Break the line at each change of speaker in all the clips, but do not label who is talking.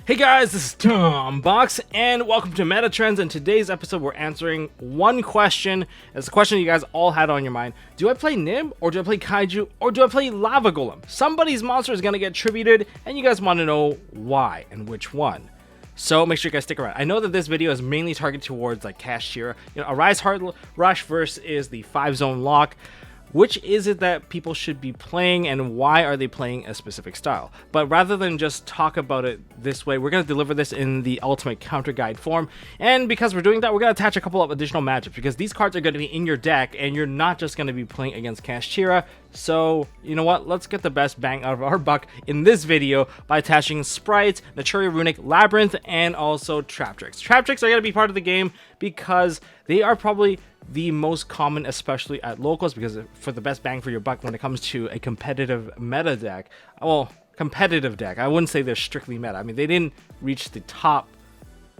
Hey guys, this is Tom Box, and welcome to Meta Trends. In today's episode, we're answering one question. It's a question you guys all had on your mind. Do I play Nib, or do I play Kaiju, or do I play Lava Golem? Somebody's monster is going to get tributed, and you guys want to know why and which one. So make sure you guys stick around. I know that this video is mainly targeted towards like Kashtira. Arise-Heart Rush versus the 5-zone lock. Which is it that people should be playing, and why are they playing a specific style? But rather than just talk about it this way, we're going to deliver this in the ultimate counter guide form. And because we're doing that, we're going to attach a couple of additional matchups, because these cards are going to be in your deck, and you're not just going to be playing against Kashtira. So, you know what? Let's get the best bang out of our buck in this video by attaching Spright, Naturia Runick, Labyrinth, and also Traptrix. Traptrix are going to be part of the game because they are probably the most common, especially at locals, because for the best bang for your buck when it comes to a competitive meta deck. Well, competitive deck. I wouldn't say they're strictly meta. I mean, they didn't reach the top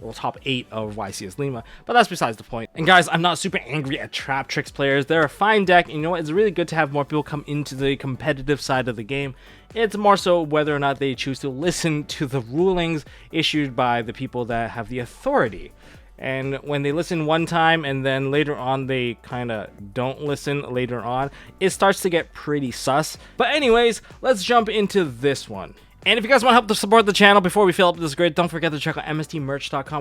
8 of YCS Lima, but that's besides the point. And guys, I'm not super angry at Traptrix players. They're a fine deck, and you know what? It's really good to have more people come into the competitive side of the game. It's more so whether or not they choose to listen to the rulings issued by the people that have the authority. And when they listen one time and then later on they kind of don't listen later on, it starts to get pretty sus. But anyways, let's jump into this one. And if you guys want help to support the channel before we fill up this grid, don't forget to check out MST.TV,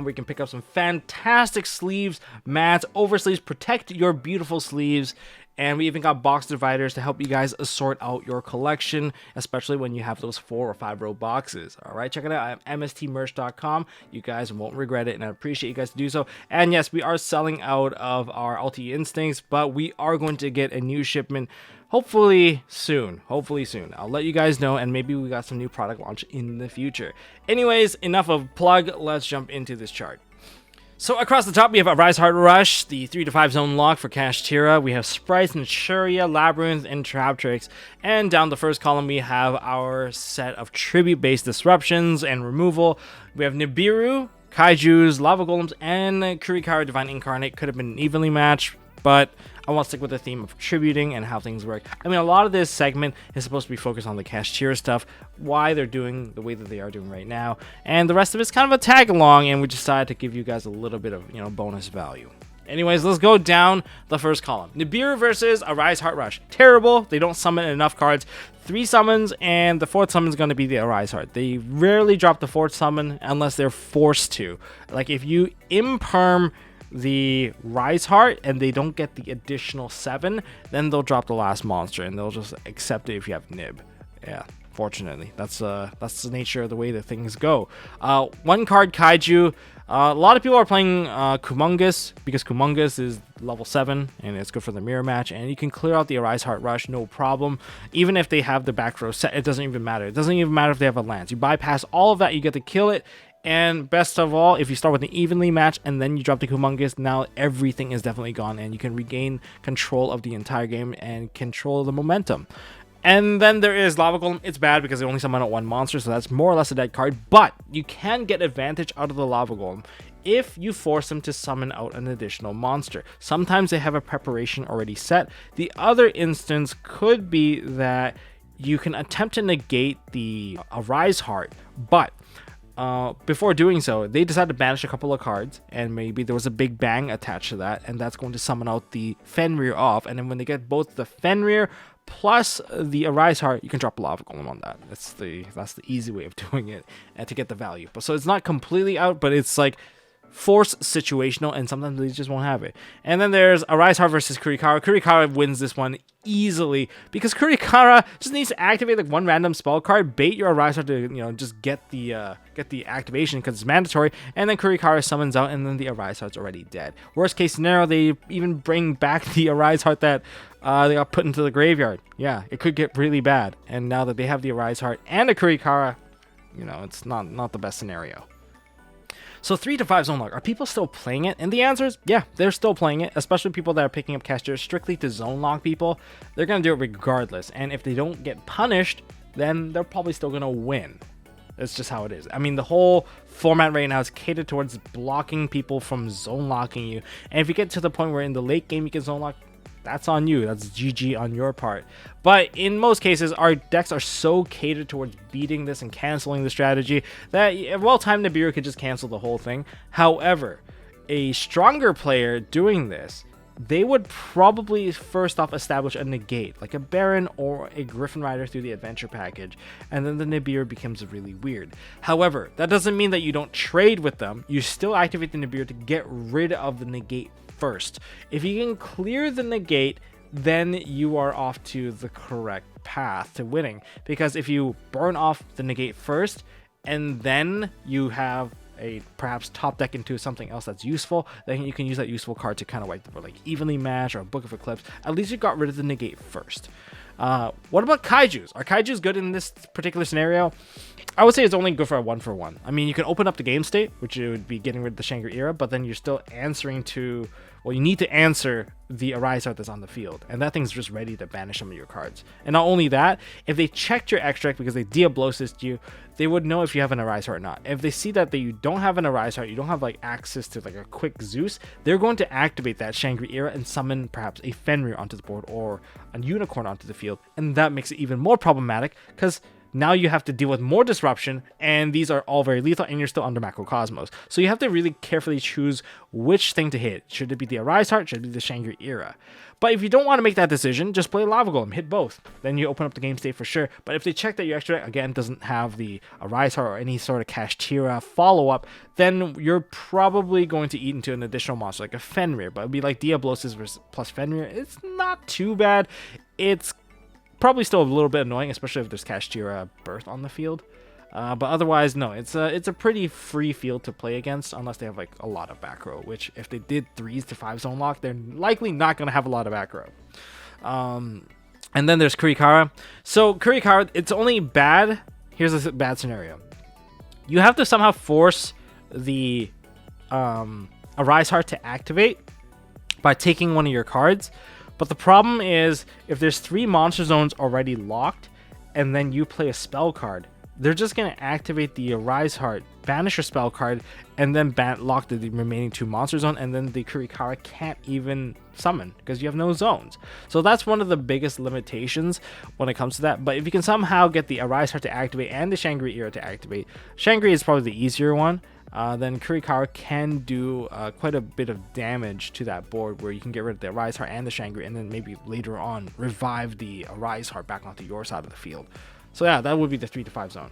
where you can pick up some fantastic sleeves, mats, oversleeves, protect your beautiful sleeves. And we even got box dividers to help you guys sort out your collection, especially when you have those 4 or 5 row boxes. All right, check it out at MST.TV. You guys won't regret it, and I appreciate you guys to do so. And yes, we are selling out of our LTE Instincts, but we are going to get a new shipment hopefully soon. I'll let you guys know, and maybe we got some new product launch in the future. Anyways, enough of plug. Let's jump into this chart. So across the top, we have Arise-Heart Rush, the 3 to 5 zone lock for Kashtira. We have Spright, Naturia, Labyrinth, and Traptrix. And down the first column, we have our set of tribute-based disruptions and removal. We have Nibiru, Kaijus, Lava Golems, and Kurikara Divine Incarnate. Could have been evenly matched, but I want to stick with the theme of tributing and how things work. I mean, a lot of this segment is supposed to be focused on the Kashtira stuff, why they're doing the way that they are doing right now, and the rest of it's kind of a tag along, and we decided to give you guys a little bit of, bonus value. Anyways, let's go down the first column. Nibiru versus Arise-Heart Rush. Terrible. They don't summon enough cards. 3 summons, and the 4th summon is going to be the Arise-Heart. They rarely drop the 4th summon unless they're forced to. Like, if you imperm the Rise-Heart and they don't get the additional 7, then they'll drop the last monster and they'll just accept it if you have Nib. Yeah, fortunately, that's the nature of the way that things go. 1 card Kaiju. A lot of people are playing Kumungus because Kumungus is level 7 and it's good for the mirror match, and you can clear out the Arise-Heart Rush no problem. Even if they have the back row set, it doesn't even matter. It doesn't even matter if they have a lance. You bypass all of that, you get to kill it. And best of all, if you start with an evenly match and then you drop the Kumungus, now everything is definitely gone, and you can regain control of the entire game and control the momentum. And then there is Lava Golem. It's bad because they only summon out 1 monster, so that's more or less a dead card. But you can get advantage out of the Lava Golem if you force them to summon out an additional monster. Sometimes they have a preparation already set. The other instance could be that you can attempt to negate the Arise-Heart, but before doing so, they decided to banish a couple of cards, and maybe there was a big bang attached to that, and that's going to summon out the Fenrir off. And then when they get both the Fenrir plus the Arise-Heart, you can drop a Lava Golem on that. That's the easy way of doing it, and to get the value. But so it's not completely out, but it's like force situational, and sometimes they just won't have it. And then there's Arise-Heart versus Kurikara. Kurikara wins this one easily because Kurikara just needs to activate like 1 random spell card, bait your Arise-Heart to just get the activation because it's mandatory, and then Kurikara summons out, and then the Arise-Heart's already dead. Worst case scenario, they even bring back the Arise-Heart that they got put into the graveyard. Yeah, it could get really bad. And now that they have the Arise-Heart and a Kurikara, it's not the best scenario. So 3 to 5 zone lock, are people still playing it? And the answer is, yeah, they're still playing it, especially people that are picking up Kashtira strictly to zone lock people. They're going to do it regardless. And if they don't get punished, then they're probably still going to win. It's just how it is. I mean, the whole format right now is catered towards blocking people from zone locking you. And if you get to the point where in the late game you can zone lock, that's on you. That's GG on your part. But in most cases, our decks are so catered towards beating this and canceling the strategy that a well-timed Nibiru could just cancel the whole thing. However, a stronger player doing this, they would probably first off establish a negate, like a Baron or a Griffin Rider through the adventure package, and then the Nibiru becomes really weird. However, that doesn't mean that you don't trade with them. You still activate the Nibiru to get rid of the negate first. If you can clear the negate, then you are off to the correct path to winning, because if you burn off the negate first and then you have a perhaps top deck into something else that's useful, then you can use that useful card to kind of wipe the board, like Evenly Match or a Book of Eclipse. At least you got rid of the negate first. What about Kaijus? Are Kaijus good in this particular scenario? I would say it's only good for a 1-for-1. I mean, you can open up the game state, which would be getting rid of the Shangri-Era, but then you're still answering to, well, you need to answer the Arise-Heart that's on the field, and that thing's just ready to banish some of your cards. And not only that, if they checked your extract because they Diablosis'd you, they would know if you have an Arise-Heart or not. If they see that you don't have an Arise-Heart, you don't have like access to like a quick Zeus, they're going to activate that Shangri-Era and summon perhaps a Fenrir onto the board or a Unicorn onto the field, and that makes it even more problematic because now you have to deal with more disruption, and these are all very lethal, and you're still under Macrocosmos. So you have to really carefully choose which thing to hit. Should it be the Arise-Heart? Should it be the Shangri-Era? But if you don't want to make that decision, just play Lava Golem, hit both. Then you open up the game state for sure. But if they check that your extra deck, again, doesn't have the Arise-Heart or any sort of Kashtira follow-up, then you're probably going to eat into an additional monster, like a Fenrir. But it would be like Diablosis plus Fenrir. It's not too bad. It's probably still a little bit annoying, especially if there's Kashtira Birth on the field. But otherwise, no, it's a pretty free field to play against, unless they have like a lot of back row, which if they did 3s to 5 zone lock, they're likely not going to have a lot of back row. And then there's Kurikara. So Kurikara, it's only bad. Here's a bad scenario. You have to somehow force the Arise-Heart to activate by taking one of your cards. But the problem is, if there's 3 monster zones already locked, and then you play a spell card, they're just going to activate the Arise-Heart, banish your spell card, and then lock the remaining 2 monster zone, and then the Kurikara can't even summon because you have no zones. So that's one of the biggest limitations when it comes to that. But if you can somehow get the Arise-Heart to activate and the Shangri-Era to activate, Shangri is probably the easier one. Then Kurikara can do quite a bit of damage to that board, where you can get rid of the Arise-Heart and the Shangri, and then maybe later on revive the Arise-Heart back onto your side of the field. So yeah, that would be the 3 to 5 zone.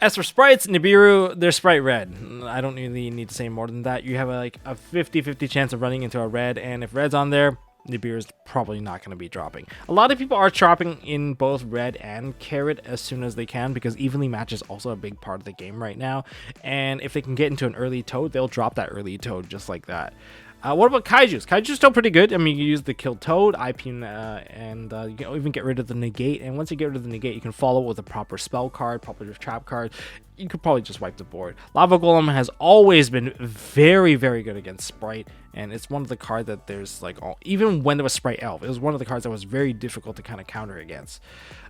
As for sprites, Nibiru, they're Sprite red. I don't really need to say more than that. You have a 50-50 chance of running into a red, and if red's on there, Nibiru is probably not going to be dropping. A lot of people are chopping in both red and carrot as soon as they can, because evenly match is also a big part of the game right now. And if they can get into an early toad, they'll drop that early toad just like that. What about Kaijus? Kaijus still pretty good. I mean, you use the kill toad, IP, and you can even get rid of the negate. And once you get rid of the negate, you can follow it with a proper spell card, proper trap card. You could probably just wipe the board. Lava Golem has always been very, very good against Spright, and it's one of the cards that there's even when there was Spright Elf, it was one of the cards that was very difficult to kind of counter against.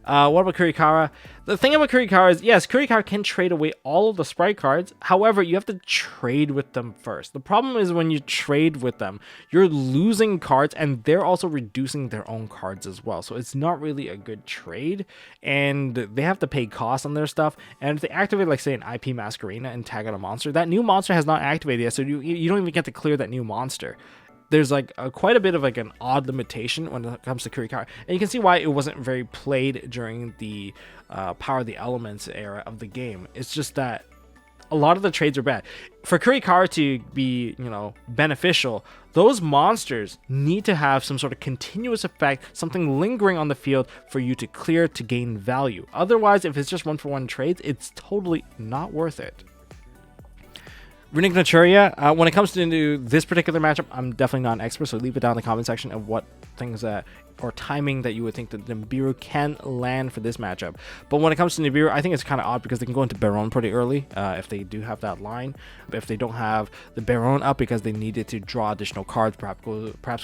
What about Kurikara? The thing about Kurikara is, yes, Kurikara can trade away all of the Spright cards. However, you have to trade with them first. The problem is when you trade with them, you're losing cards, and they're also reducing their own cards as well. So it's not really a good trade, and they have to pay costs on their stuff. And if they activate, like say, an IP Masquerena and tag out a monster, that new monster has not activated yet, so you don't even get to clear that new monster. There's quite a bit of an odd limitation when it comes to Kurikara, and you can see why it wasn't very played during the Power of the Elements era of the game. It's just that a lot of the trades are bad. For Kurikara to be, beneficial, those monsters need to have some sort of continuous effect, something lingering on the field for you to clear to gain value. Otherwise, if it's just 1-for-1 trades, it's totally not worth it. Runick Naturia, when it comes to this particular matchup, I'm definitely not an expert, so leave it down in the comment section of what things or timing that you would think that Nibiru can land for this matchup. But when it comes to Nibiru, I think it's kind of odd because they can go into Baron pretty early if they do have that line. But if they don't have the Baron up because they needed to draw additional cards, perhaps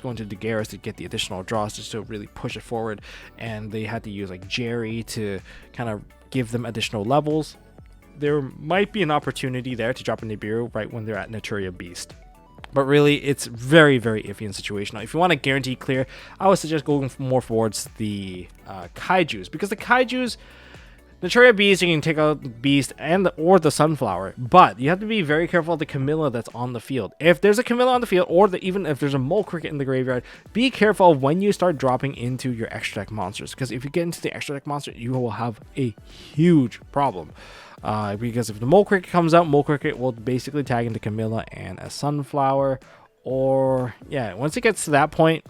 go into Daguerreas to get the additional draws just to really push it forward, and they had to use Jerry to kind of give them additional levels, there might be an opportunity there to drop a Nibiru right when they're at Naturia Beast. But really, it's very, very iffy and situational. If you want a guaranteed clear, I would suggest going more towards the Kaijus, because the Kaijus, Naturia Beast, you can take out Beast or the Sunflower, but you have to be very careful of the Camilla that's on the field. If there's a Camilla on the field, or even if there's a Mole Cricket in the graveyard, be careful of when you start dropping into your extra deck monsters, because if you get into the extra deck monster, you will have a huge problem. Because if the Mole Cricket comes out, Mole Cricket will basically tag into Camilla and a Sunflower, or yeah, once it gets to that point,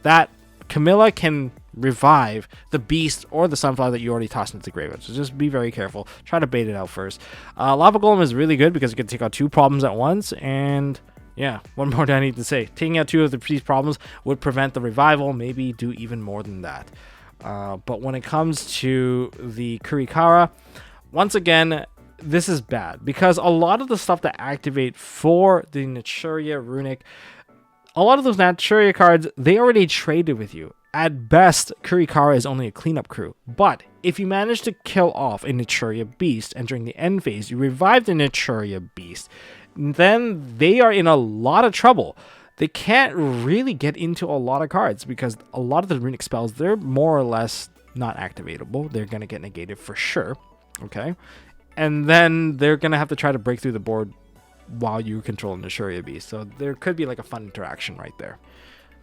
that Camilla can revive the Beast or the Sunflower that you already tossed into the graveyard. So just be very careful. Try to bait it out first. Lava Golem is really good because you can take out 2 problems at once. And yeah, what more do I need to say? Taking out 2 of these problems would prevent the revival, maybe do even more than that. But when it comes to the Kurikara, once again, this is bad because a lot of the stuff that activate for the Naturia Runick, a lot of those Naturia cards, they already traded with you. At best, Kurikara is only a cleanup crew, but if you manage to kill off a Naturia Beast and during the end phase you revive the Naturia Beast, then they are in a lot of trouble. They can't really get into a lot of cards because a lot of the runic spells, they're more or less not activatable. They're going to get negated for sure, okay? And then they're going to have to try to break through the board while you control the Naturia Beast, so there could be like a fun interaction right there.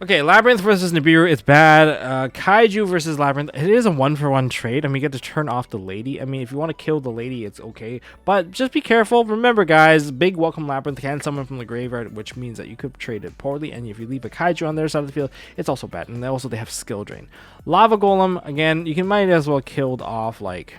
Okay, Labyrinth versus Nibiru, it's bad. Kaiju versus Labyrinth, it is a 1-for-1 trade. I mean, you get to turn off the lady. I mean, if you want to kill the lady, it's okay. But just be careful. Remember, guys, big welcome Labyrinth can summon from the graveyard, which means that you could trade it poorly. And if you leave a Kaiju on their side of the field, it's also bad. And also, they have skill drain. Lava Golem, again, you might as well killed off, like,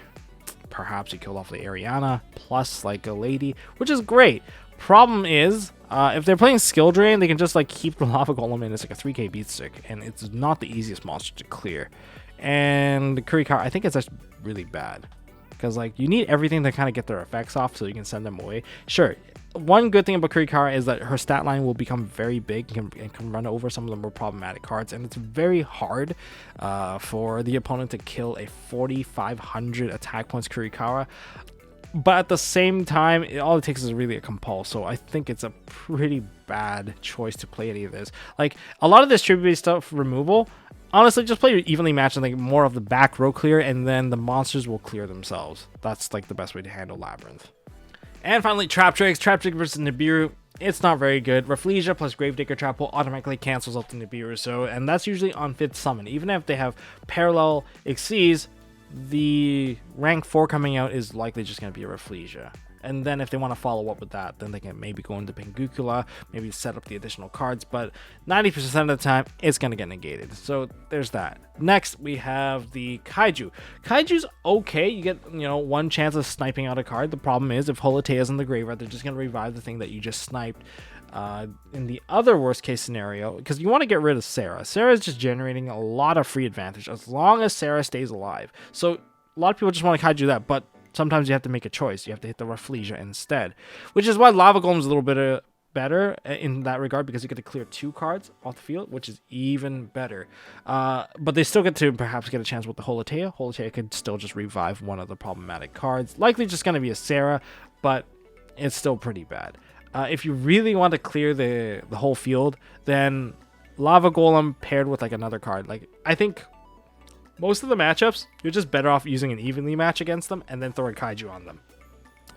perhaps you killed off the Ariana plus, like, a lady, which is great. Problem is, if they're playing skill drain, they can just like keep the Lava Golem in. It's like a 3k beat stick, and it's not the easiest monster to clear. And the Kurikara, I think it's just really bad because like you need everything to kind of get their effects off so you can send them away. Sure, one good thing about Kurikara is that her stat line will become very big and can run over some of the more problematic cards, and it's very hard for the opponent to kill a 4,500 attack points Kurikara. But at the same time, all it takes is really a compulse. So I think it's a pretty bad choice to play any of this. Like, a lot of this tribute stuff removal, honestly, just play evenly matched and like more of the back row clear, and then the monsters will clear themselves. That's like the best way to handle Labyrinth. And finally, Traptrix. Traptrix versus Nibiru. It's not very good. Rafflesia plus Gravedigger Trap will automatically cancels out the Nibiru, and that's usually on 5th summon. Even if they have parallel Xyz, the rank 4 coming out is likely just going to be a Rafflesia. And then if they want to follow up with that, then they can maybe go into Pingukula, maybe set up the additional cards, but 90% of the time, it's going to get negated. So there's that. Next, we have the Kaiju. Kaiju's okay. You get, one chance of sniping out a card. The problem is, if Holotea's in the graveyard, they're just going to revive the thing that you just sniped. In the other worst case scenario, because you want to get rid of Sarah. Sarah is just generating a lot of free advantage as long as Sarah stays alive. So a lot of people just want to Kaiju that, but sometimes you have to make a choice. You have to hit the Rafflesia instead, which is why Lava Golem is a little bit better in that regard, because you get to clear 2 cards off the field, which is even better. But they still get to perhaps get a chance with the Holotea. Holotea could still just revive one of the problematic cards. Likely just going to be a Sarah, but it's still pretty bad. If you really want to clear the whole field, then Lava Golem paired with like another card. Like, I think most of the matchups, you're just better off using an evenly match against them and then throwing Kaiju on them.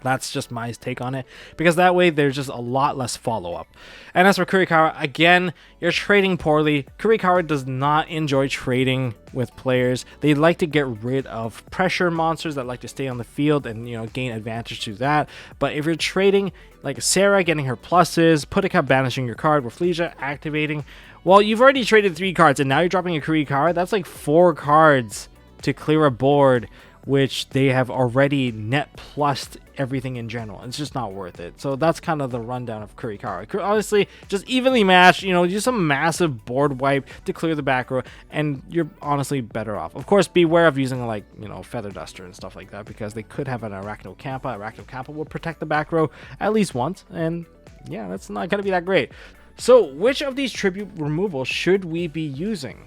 That's just my take on it, because that way there's just a lot less follow-up. And as for Kurikara, again, you're trading poorly. Kurikara does not enjoy trading with players. They like to get rid of pressure monsters that like to stay on the field and, gain advantage to that. But if you're trading, like Sarah getting her pluses, Putika banishing your card, Rafflesia activating, well, you've already traded 3 cards, and now you're dropping a Kurikara. That's like 4 cards to clear a board, which they have already net plussed everything in general. It's just not worth it. So that's kind of the rundown of Kurikara. Honestly, just evenly matched, use some massive board wipe to clear the back row, and you're honestly better off. Of course, beware of using like, Feather Duster and stuff like that, because they could have an Arachno Kappa. Arachno Kappa will protect the back row at least once, and yeah, that's not going to be that great. So which of these tribute removals should we be using?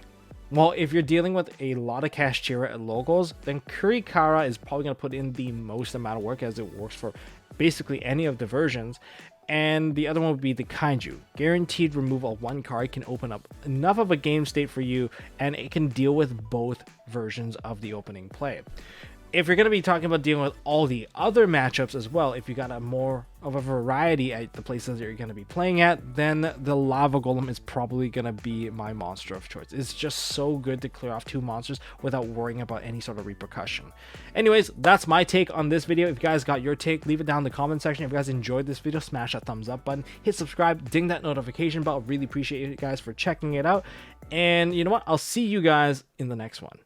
Well, if you're dealing with a lot of Kashtira and locals, then Kurikara is probably going to put in the most amount of work, as it works for basically any of the versions. and the other one would be the Kaiju. Guaranteed removal of one card can open up enough of a game state for you, and it can deal with both versions of the opening play. If you're going to be talking about dealing with all the other matchups as well, if you got a more of a variety at the places that you're going to be playing at, then the Lava Golem is probably going to be my monster of choice. It's just so good to clear off 2 monsters without worrying about any sort of repercussion. Anyways, that's my take on this video. If you guys got your take, leave it down in the comment section. If you guys enjoyed this video, smash that thumbs up button, hit subscribe, ding that notification bell. Really appreciate you guys for checking it out. And you know what? I'll see you guys in the next one.